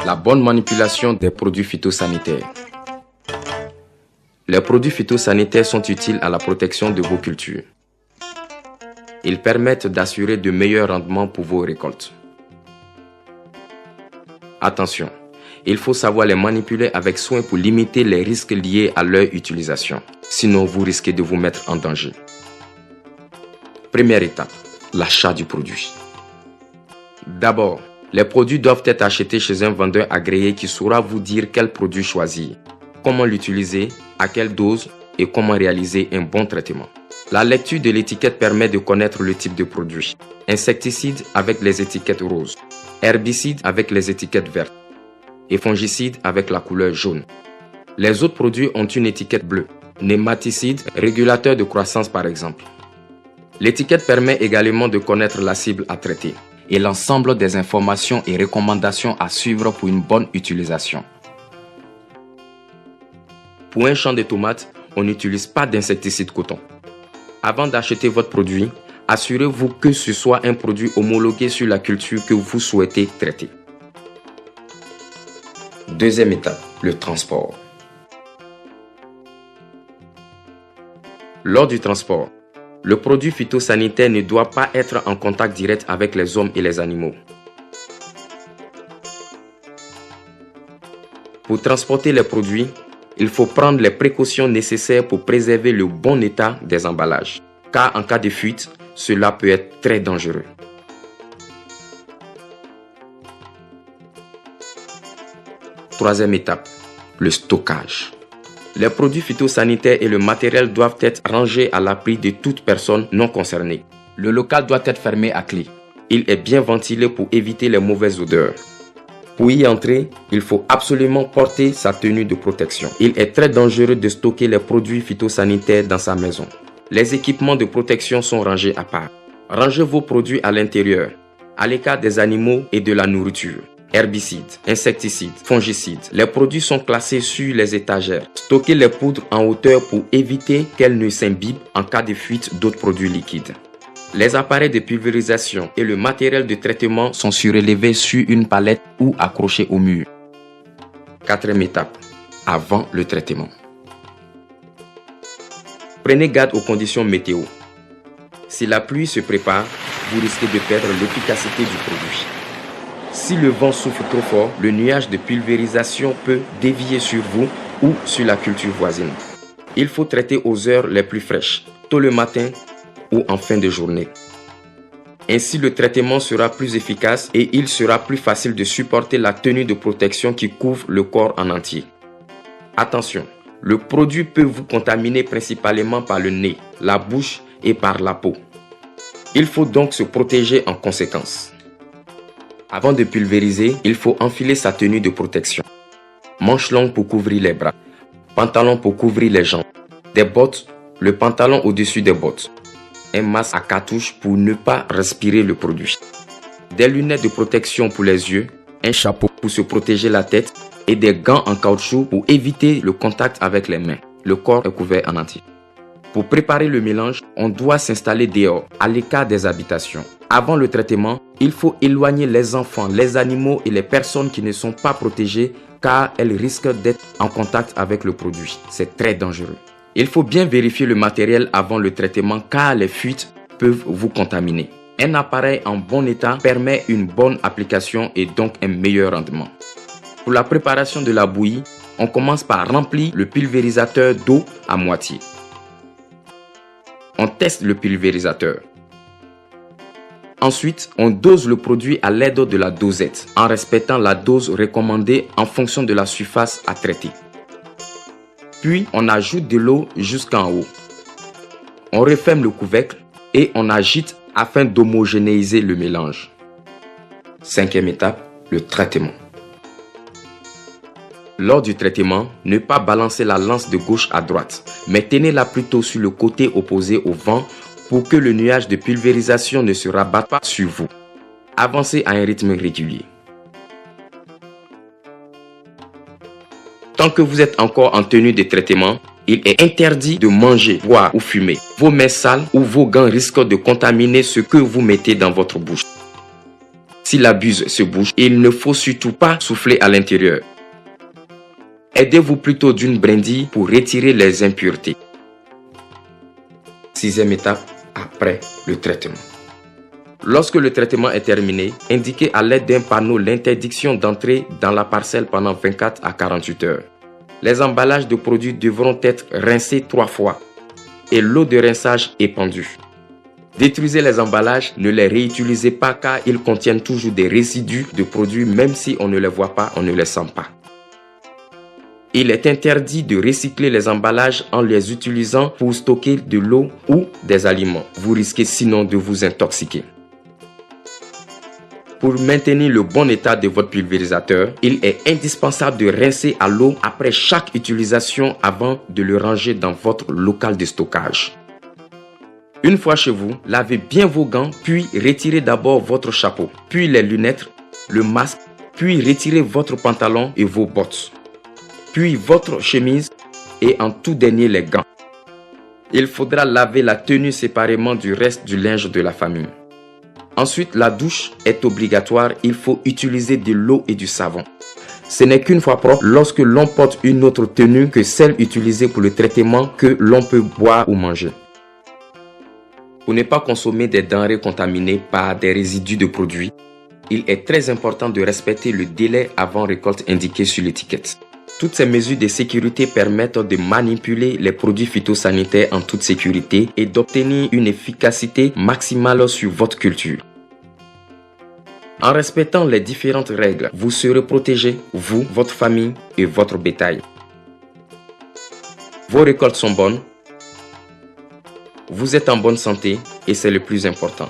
La bonne manipulation des produits phytosanitaires. Les produits phytosanitaires sont utiles à la protection de vos cultures. Ils permettent d'assurer de meilleurs rendements pour vos récoltes. Attention, il faut savoir les manipuler avec soin pour limiter les risques liés à leur utilisation. Sinon, vous risquez de vous mettre en danger. Première étape, l'achat du produit. D'abord, les produits doivent être achetés chez un vendeur agréé qui saura vous dire quel produit choisir, comment l'utiliser, à quelle dose et comment réaliser un bon traitement. La lecture de l'étiquette permet de connaître le type de produit. Insecticide avec les étiquettes roses, herbicide avec les étiquettes vertes et fongicide avec la couleur jaune. Les autres produits ont une étiquette bleue, nématicide, régulateur de croissance par exemple. L'étiquette permet également de connaître la cible à traiter et l'ensemble des informations et recommandations à suivre pour une bonne utilisation. Pour un champ de tomates, on n'utilise pas d'insecticide coton. Avant d'acheter votre produit, assurez-vous que ce soit un produit homologué sur la culture que vous souhaitez traiter. Deuxième étape, le transport. Lors du transport, le produit phytosanitaire ne doit pas être en contact direct avec les hommes et les animaux. Pour transporter les produits, il faut prendre les précautions nécessaires pour préserver le bon état des emballages, car en cas de fuite, cela peut être très dangereux. Troisième étape, le stockage. Les produits phytosanitaires et le matériel doivent être rangés à l'abri de toute personne non concernée. Le local doit être fermé à clé. Il est bien ventilé pour éviter les mauvaises odeurs. Pour y entrer, il faut absolument porter sa tenue de protection. Il est très dangereux de stocker les produits phytosanitaires dans sa maison. Les équipements de protection sont rangés à part. Rangez vos produits à l'intérieur, à l'écart des animaux et de la nourriture. Herbicides, insecticides, fongicides. Les produits sont classés sur les étagères. Stockez les poudres en hauteur pour éviter qu'elles ne s'imbibent en cas de fuite d'autres produits liquides. Les appareils de pulvérisation et le matériel de traitement sont surélevés sur une palette ou accrochés au mur. Quatrième étape, avant le traitement. Prenez garde aux conditions météo. Si la pluie se prépare, vous risquez de perdre l'efficacité du produit. Si le vent souffle trop fort, le nuage de pulvérisation peut dévier sur vous ou sur la culture voisine. Il faut traiter aux heures les plus fraîches, tôt le matin ou en fin de journée. Ainsi, le traitement sera plus efficace et il sera plus facile de supporter la tenue de protection qui couvre le corps en entier. Attention, le produit peut vous contaminer principalement par le nez, la bouche et par la peau. Il faut donc se protéger en conséquence. Avant de pulvériser, il faut enfiler sa tenue de protection. Manches longues pour couvrir les bras, pantalon pour couvrir les jambes, des bottes, le pantalon au-dessus des bottes, un masque à cartouche pour ne pas respirer le produit, des lunettes de protection pour les yeux, un chapeau pour se protéger la tête et des gants en caoutchouc pour éviter le contact avec les mains. Le corps est couvert en entier. Pour préparer le mélange, on doit s'installer dehors, à l'écart des habitations. Avant le traitement, il faut éloigner les enfants, les animaux et les personnes qui ne sont pas protégées car elles risquent d'être en contact avec le produit. C'est très dangereux. Il faut bien vérifier le matériel avant le traitement car les fuites peuvent vous contaminer. Un appareil en bon état permet une bonne application et donc un meilleur rendement. Pour la préparation de la bouillie, on commence par remplir le pulvérisateur d'eau à moitié. On teste le pulvérisateur. Ensuite, on dose le produit à l'aide de la dosette, en respectant la dose recommandée en fonction de la surface à traiter. Puis, on ajoute de l'eau jusqu'en haut. On referme le couvercle et on agite afin d'homogénéiser le mélange. Cinquième étape, le traitement. Lors du traitement, ne pas balancer la lance de gauche à droite, mais tenez-la plutôt sur le côté opposé au vent pour que le nuage de pulvérisation ne se rabatte pas sur vous. Avancez à un rythme régulier. Tant que vous êtes encore en tenue de traitement, il est interdit de manger, boire ou fumer. Vos mains sales ou vos gants risquent de contaminer ce que vous mettez dans votre bouche. Si la buse se bouche, il ne faut surtout pas souffler à l'intérieur. Aidez-vous plutôt d'une brindille pour retirer les impuretés. 6e étape, après le traitement. Lorsque le traitement est terminé, indiquez à l'aide d'un panneau l'interdiction d'entrer dans la parcelle pendant 24 à 48 heures. Les emballages de produits devront être rincés 3 fois et l'eau de rinçage épandue. Détruisez les emballages, ne les réutilisez pas car ils contiennent toujours des résidus de produits même si on ne les voit pas, on ne les sent pas. Il est interdit de recycler les emballages en les utilisant pour stocker de l'eau ou des aliments. Vous risquez sinon de vous intoxiquer. Pour maintenir le bon état de votre pulvérisateur, il est indispensable de rincer à l'eau après chaque utilisation avant de le ranger dans votre local de stockage. Une fois chez vous, lavez bien vos gants, puis retirez d'abord votre chapeau, puis les lunettes, le masque, puis retirez votre pantalon et vos bottes, puis votre chemise et en tout dernier les gants. Il faudra laver la tenue séparément du reste du linge de la famille. Ensuite, la douche est obligatoire, il faut utiliser de l'eau et du savon. Ce n'est qu'une fois propre lorsque l'on porte une autre tenue que celle utilisée pour le traitement que l'on peut boire ou manger. Pour ne pas consommer des denrées contaminées par des résidus de produits, il est très important de respecter le délai avant récolte indiqué sur l'étiquette. Toutes ces mesures de sécurité permettent de manipuler les produits phytosanitaires en toute sécurité et d'obtenir une efficacité maximale sur votre culture. En respectant les différentes règles, vous serez protégé, vous, votre famille et votre bétail. Vos récoltes sont bonnes. Vous êtes en bonne santé et c'est le plus important.